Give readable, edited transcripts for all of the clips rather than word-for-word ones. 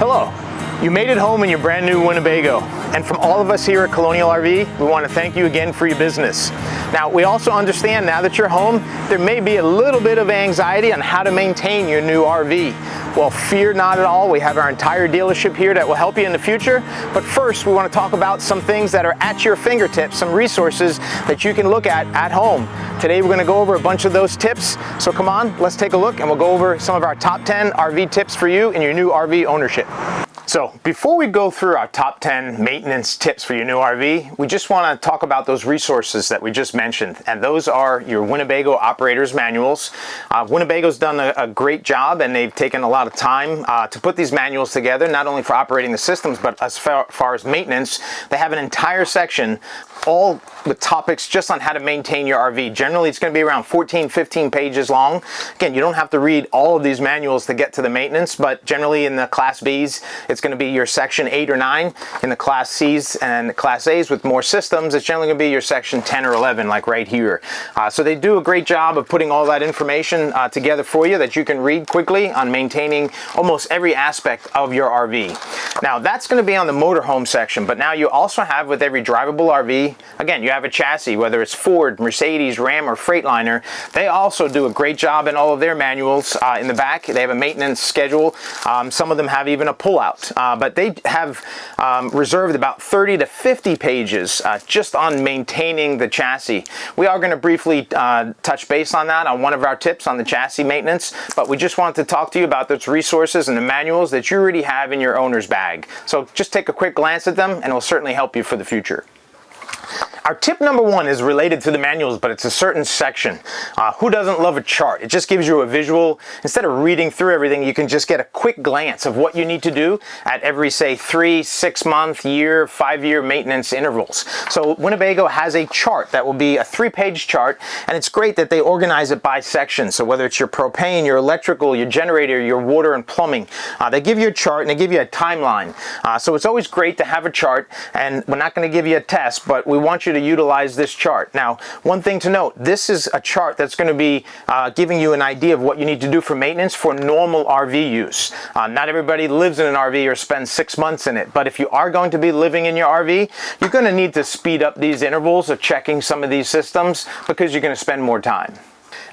Hello, you made it home in your brand new Winnebago. And from all of us here at Colonial RV, we want to thank you again for your business. Now, we also understand now that you're home, there may be a little bit of anxiety on how to maintain your new RV. Well, fear not at all. We have our entire dealership here that will help you in the future. But first, we want to talk about some things that are at your fingertips, some resources that you can look at home. Today, we're going to go over a bunch of those tips. So come on, let's take a look and we'll go over some of our top 10 RV tips for you in your new RV ownership. So before we go through our top 10 maintenance tips for your new RV, we just want to talk about those resources that we just mentioned, and those are your Winnebago operator's manuals. Winnebago's done a great job, and they've taken a lot of time to put these manuals together, not only for operating the systems, but as far as maintenance. They have an entire section all with topics just on how to maintain your RV. Generally, it's going to be around 14-15 pages long. Again, you don't have to read all of these manuals to get to the maintenance, but generally in the Class Bs, it's going to be your section 8 or 9. In the Class Cs and the Class As with more systems, it's generally going to be your section 10 or 11, like right here. So they do a great job of putting all that information together for you that you can read quickly on maintaining almost every aspect of your RV. Now, that's going to be on the motorhome section, but now you also have with every drivable RV, again, you have a chassis, whether it's Ford, Mercedes, Ram, or Freightliner. They also do a great job in all of their manuals. In the back, they have a maintenance schedule. Some of them have even a pullout, but they have reserved about 30 to 50 pages just on maintaining the chassis. We are going to briefly touch base on that on one of our tips on the chassis maintenance, but we just wanted to talk to you about those resources and the manuals that you already have in your owner's bag. So just take a quick glance at them, and it will certainly help you for the future. Our tip number 1 is related to the manuals, but it's a certain section. Who doesn't love a chart? It just gives you a visual. Instead of reading through everything, you can just get a quick glance of what you need to do at every, say, 3, 6 month, year, 5-year maintenance intervals. So Winnebago has a chart that will be a 3-page chart, and it's great that they organize it by section. So whether it's your propane, your electrical, your generator, your water and plumbing, they give you a chart and they give you a timeline. So it's always great to have a chart, and we're not going to give you a test, but we want you to utilize this chart. Now, one thing to note, this is a chart that's going to be giving you an idea of what you need to do for maintenance for normal RV use. Not everybody lives in an RV or spends 6 months in it, but if you are going to be living in your RV, you're going to need to speed up these intervals of checking some of these systems because you're going to spend more time.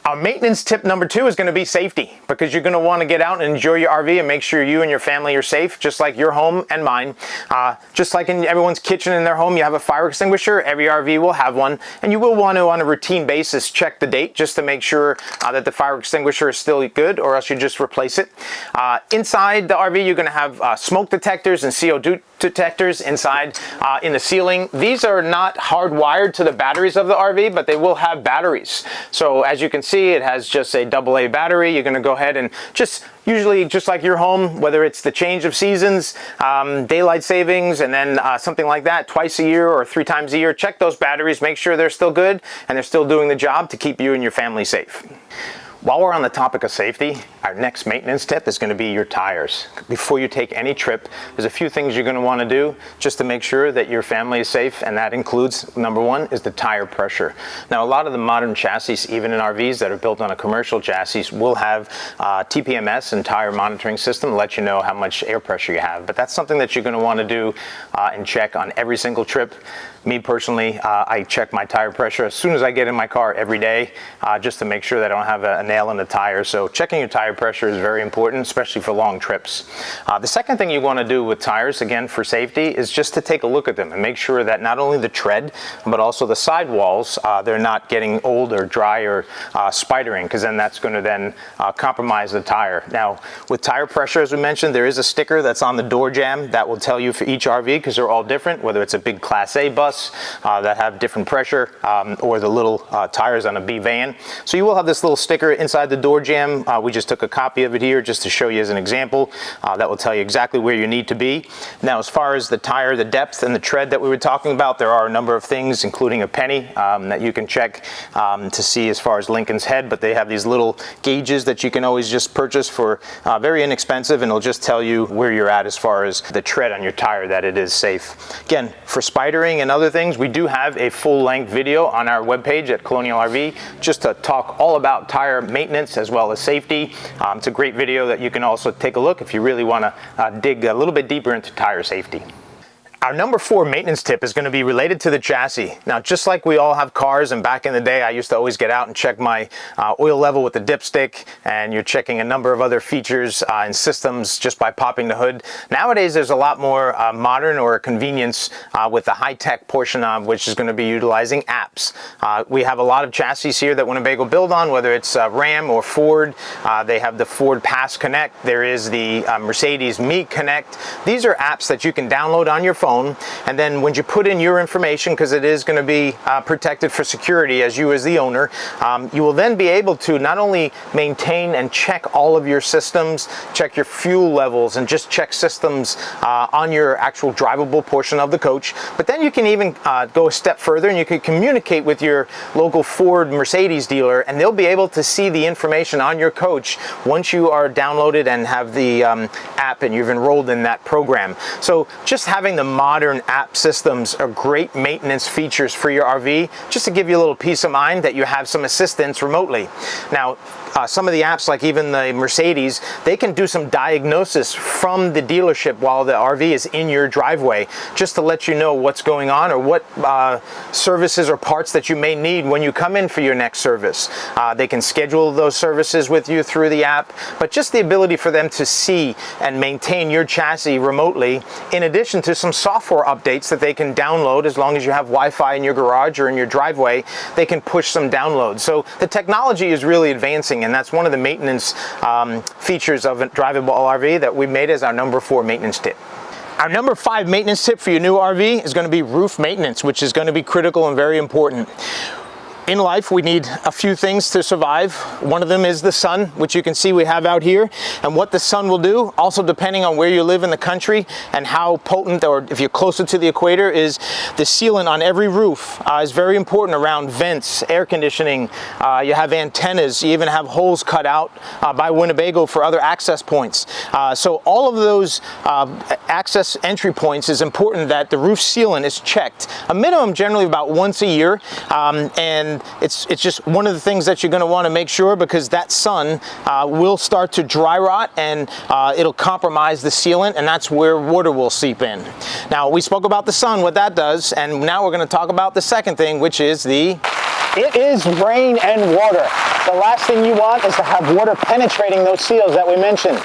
Our maintenance tip number 2 is going to be safety, because you're going to want to get out and enjoy your RV and make sure you and your family are safe, just like your home and mine. Just like in everyone's kitchen in their home, you have a fire extinguisher. Every RV will have one, and you will want to, on a routine basis, check the date just to make sure that the fire extinguisher is still good, or else you just replace it. Inside the RV, you're going to have smoke detectors and CO2 detectors inside in the ceiling. These are not hardwired to the batteries of the RV, but they will have batteries. So as you can see, it has just a AA battery. You're going to go ahead and usually just like your home, whether it's the change of seasons, daylight savings, and then something like that twice a year or 3 times a year, check those batteries, make sure they're still good and they're still doing the job to keep you and your family safe. While we're on the topic of safety, our next maintenance tip is going to be your tires. Before you take any trip, there's a few things you're going to want to do just to make sure that your family is safe, and that includes, number 1, is the tire pressure. Now, a lot of the modern chassis, even in RVs that are built on a commercial chassis, will have TPMS and tire monitoring system to let you know how much air pressure you have. But that's something that you're going to want to do and check on every single trip. Me personally, I check my tire pressure as soon as I get in my car every day, just to make sure that I don't have a nail in the tire. So checking your tire pressure is very important, especially for long trips. The second thing you want to do with tires, again for safety, is just to take a look at them and make sure that not only the tread, but also the sidewalls, they're not getting old or dry or spidering, because then that's going to then compromise the tire. Now, with tire pressure, as we mentioned, there is a sticker that's on the door jamb that will tell you for each RV, because they're all different, whether it's a big Class A bus that have different pressure, or the little tires on a B van. So you will have this little sticker inside the door jamb. We just took a copy of it here just to show you as an example. That will tell you exactly where you need to be. Now, as far as the tire, the depth and the tread that we were talking about, there are a number of things, including a penny, that you can check to see as far as Lincoln's Head, but they have these little gauges that you can always just purchase for very inexpensive, and it'll just tell you where you're at as far as the tread on your tire, that it is safe. Again, for spidering and other things, we do have a full-length video on our webpage at Colonial RV just to talk all about tire maintenance as well as safety. It's a great video that you can also take a look if you really want to dig a little bit deeper into tire safety. Our number 4 maintenance tip is going to be related to the chassis. Now, just like we all have cars, and back in the day I used to always get out and check my oil level with the dipstick, and you're checking a number of other features and systems just by popping the hood. Nowadays there's a lot more modern or convenience with the high-tech portion of which is going to be utilizing apps. We have a lot of chassis here that Winnebago build on, whether it's Ram or Ford. They have the Ford Pass Connect. There is the Mercedes Me Connect. These are apps that you can download on your phone, and then when you put in your information, because it is going to be protected for security as you as the owner, you will then be able to not only maintain and check all of your systems, check your fuel levels, and just check systems on your actual drivable portion of the coach, but then you can even go a step further and you can communicate with your local Ford Mercedes dealer, and they'll be able to see the information on your coach once you are downloaded and have the app and you've enrolled in that program. So just having the modern app systems are great maintenance features for your RV, just to give you a little peace of mind that you have some assistance remotely. Now, some of the apps, like even the Mercedes, they can do some diagnosis from the dealership while the RV is in your driveway, just to let you know what's going on or what services or parts that you may need when you come in for your next service. They can schedule those services with you through the app, but just the ability for them to see and maintain your chassis remotely, in addition to some software updates that they can download. As long as you have Wi-Fi in your garage or in your driveway, they can push some downloads. So the technology is really advancing, and that's one of the maintenance features of a drivable RV that we made as our number 4 maintenance tip. Our number 5 maintenance tip for your new RV is going to be roof maintenance, which is going to be critical and very important. In life, we need a few things to survive. One of them is the sun, which you can see we have out here. And what the sun will do, also depending on where you live in the country and how potent, or if you're closer to the equator, is the sealant on every roof is very important around vents, air conditioning. You have antennas. You even have holes cut out by Winnebago for other access points. So all of those access entry points is important that the roof sealant is checked. A minimum generally about once a year. And it's just one of the things that you're going to want to make sure, because that sun will start to dry rot, and it'll compromise the sealant, and that's where water will seep in. Now, we spoke about the sun, what that does, and now we're going to talk about the second thing, which is it is rain and water. The last thing you want is to have water penetrating those seals that we mentioned.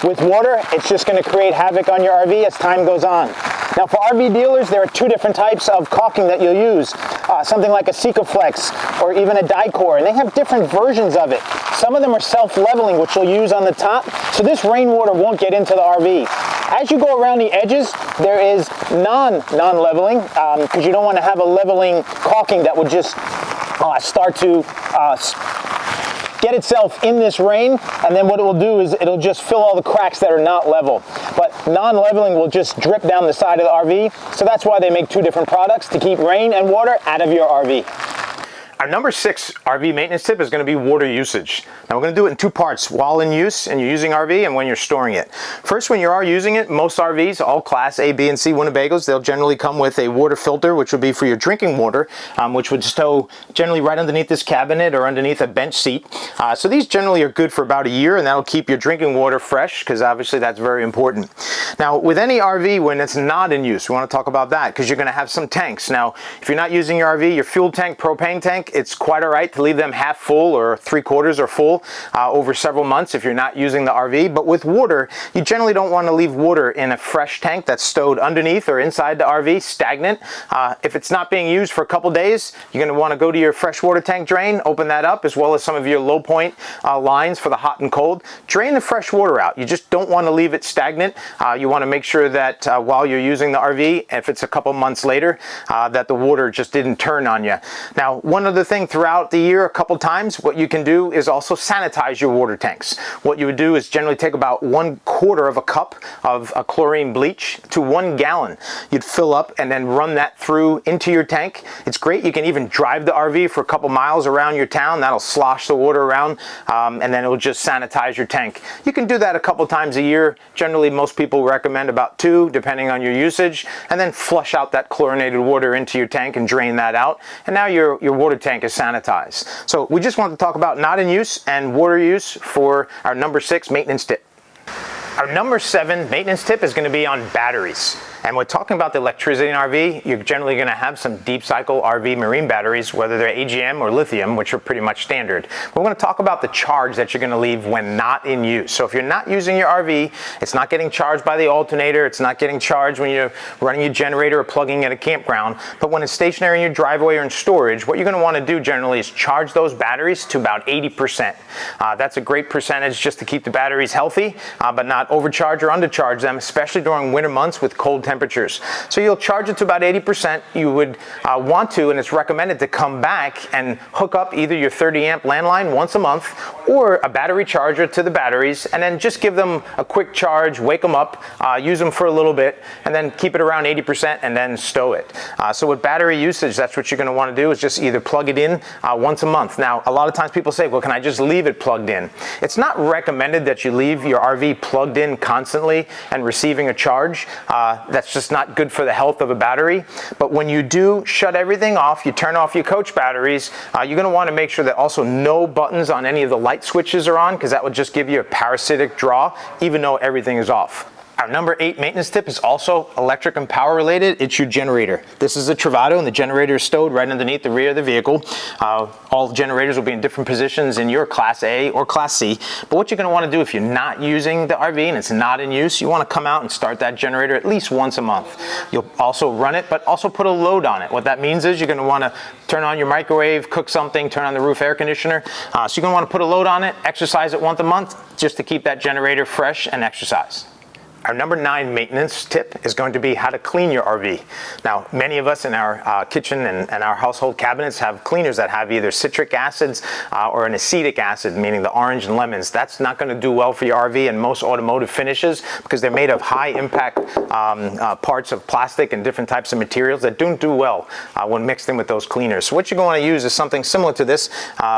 With water, it's just going to create havoc on your RV as time goes on. Now, for RV dealers, there are 2 different types of caulking that you'll use. Something like a Sikaflex or even a Dicor, and they have different versions of it. Some of them are self-leveling, which you'll use on the top, so this rainwater won't get into the RV. As you go around the edges, there is non-leveling, because you don't want to have a leveling caulking that would just start to get itself in this rain, and then what it will do is it'll just fill all the cracks that are not level. But non-leveling will just drip down the side of the RV, so that's why they make 2 different products, to keep rain and water out of your RV. Our number 6 RV maintenance tip is going to be water usage. Now, we're going to do it in 2 parts: while in use and you're using RV, and when you're storing it. First, when you are using it, most RVs, all Class A, B, and C Winnebagos, they'll generally come with a water filter, which would be for your drinking water, which would stow generally right underneath this cabinet or underneath a bench seat. So these generally are good for about a year, and that'll keep your drinking water fresh, because obviously that's very important. Now, with any RV, when it's not in use, we want to talk about that, because you're going to have some tanks. Now, if you're not using your RV, your fuel tank, propane tank, it's quite all right to leave them half full or 3/4 or full over several months if you're not using the RV. But with water, you generally don't want to leave water in a fresh tank that's stowed underneath or inside the RV stagnant. If it's not being used for a couple days, you're going to want to go to your freshwater tank drain, open that up, as well as some of your low point lines for the hot and cold. Drain the fresh water out. You just don't want to leave it stagnant. You want to make sure that while you're using the RV, if it's a couple months later, that the water just didn't turn on you. Now, one other thing throughout the year, a couple times, what you can do is also sanitize your water tanks. What you would do is generally take about 1/4 of a cup of a chlorine bleach to 1 gallon. You'd fill up and then run that through into your tank. It's great. You can even drive the RV for a couple miles around your town. That'll slosh the water around, and then it'll just sanitize your tank. You can do that a couple times a year. Generally, most people recommend about 2, depending on your usage, and then flush out that chlorinated water into your tank and drain that out. And now your water tank tank is sanitized. So we just wanted to talk about not in use and water use for our number 6 maintenance tip. Our number 7 maintenance tip is going to be on batteries. And we're talking about the electricity in RV. You're generally going to have some deep cycle RV marine batteries, whether they're AGM or lithium, which are pretty much standard. We're going to talk about the charge that you're going to leave when not in use. So if you're not using your RV, it's not getting charged by the alternator, it's not getting charged when you're running your generator or plugging at a campground. But when it's stationary in your driveway or in storage, what you're going to want to do generally is charge those batteries to about 80%. That's a great percentage just to keep the batteries healthy, but not overcharge or undercharge them, especially during winter months with cold temperatures. So you'll charge it to about 80%. You would want to, and it's recommended to come back and hook up either your 30 amp landline once a month or a battery charger to the batteries, and then just give them a quick charge, wake them up, use them for a little bit, and then keep it around 80% and then stow it. So with battery usage, that's what you're going to want to do, is just either plug it in once a month. Now, a lot of times people say, well, can I just leave it plugged in? It's not recommended that you leave your RV plugged in constantly and receiving a charge. That's just not good for the health of a battery. But when you do shut everything off, you turn off your coach batteries, you're going to want to make sure that also no buttons on any of the light switches are on, because that would just give you a parasitic draw even though everything is off. Our number 8 maintenance tip is also electric and power related. It's your generator. This is a Travato, and the generator is stowed right underneath the rear of the vehicle. All generators will be in different positions in your Class A or Class C. But what you're going to want to do if you're not using the RV and it's not in use, you want to come out and start that generator at least once a month. You'll also run it, but also put a load on it. What that means is you're going to want to turn on your microwave, cook something, turn on the roof air conditioner. So you're going to want to put a load on it, exercise it once a month, just to keep that generator fresh and exercised. Our number 9 maintenance tip is going to be how to clean your RV. Now, many of us in our kitchen and our household cabinets have cleaners that have either citric acids or an acetic acid, meaning the orange and lemons. That's not going to do well for your RV and most automotive finishes, because they're made of high impact parts of plastic and different types of materials that don't do well when mixed in with those cleaners. So what you're going to use is something similar to this.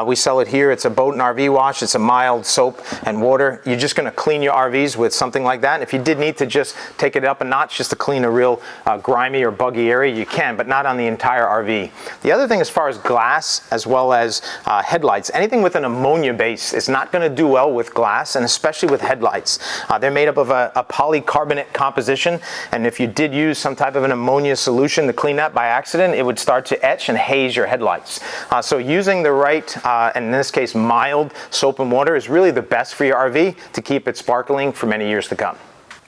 We sell it here. It's a boat and RV wash. It's a mild soap and water. You're just going to clean your RVs with something like that. And if you did need to just take it up a notch just to clean a real grimy or buggy area, you can, but not on the entire RV. The other thing, as far as glass as well as headlights, anything with an ammonia base is not going to do well with glass, and especially with headlights. They're made up of a polycarbonate composition, and if you did use some type of an ammonia solution to clean that by accident, it would start to etch and haze your headlights. So using the right, and in this case mild, soap and water is really the best for your RV to keep it sparkling for many years to come.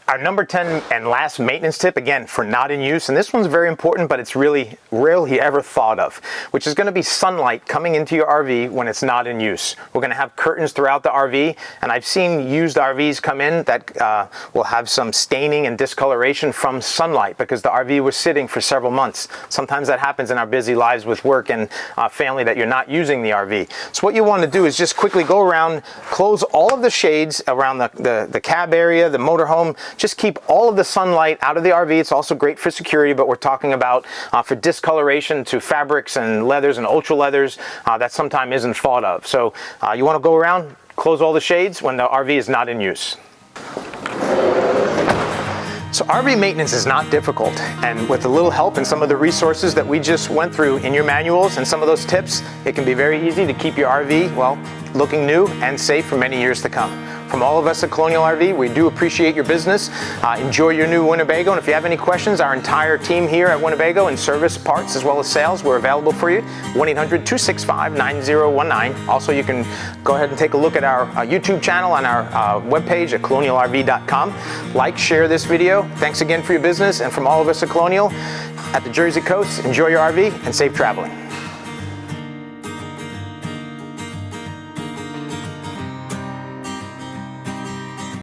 Our number 10 and last maintenance tip, again, for not in use, and this one's very important, but it's really rarely ever thought of, which is going to be sunlight coming into your RV when it's not in use. We're going to have curtains throughout the RV, and I've seen used RVs come in that will have some staining and discoloration from sunlight because the RV was sitting for several months. Sometimes that happens in our busy lives with work and family, that you're not using the RV. So what you want to do is just quickly go around, close all of the shades around the cab area, the motorhome. Just keep all of the sunlight out of the RV. It's also great for security, but we're talking about for discoloration to fabrics and leathers and ultra leathers that sometimes isn't thought of. So you want to go around, close all the shades when the RV is not in use. So RV maintenance is not difficult, and with a little help and some of the resources that we just went through in your manuals and some of those tips, it can be very easy to keep your RV, well, looking new and safe for many years to come. From all of us at Colonial RV, we do appreciate your business. Enjoy your new Winnebago, and if you have any questions, our entire team here at Winnebago in service, parts, as well as sales, we're available for you. 1-800-265-9019. Also, you can go ahead and take a look at our YouTube channel on our webpage at colonialrv.com. Like, share this video. Thanks again for your business, and from all of us at Colonial, at the Jersey Coast, enjoy your RV and safe traveling.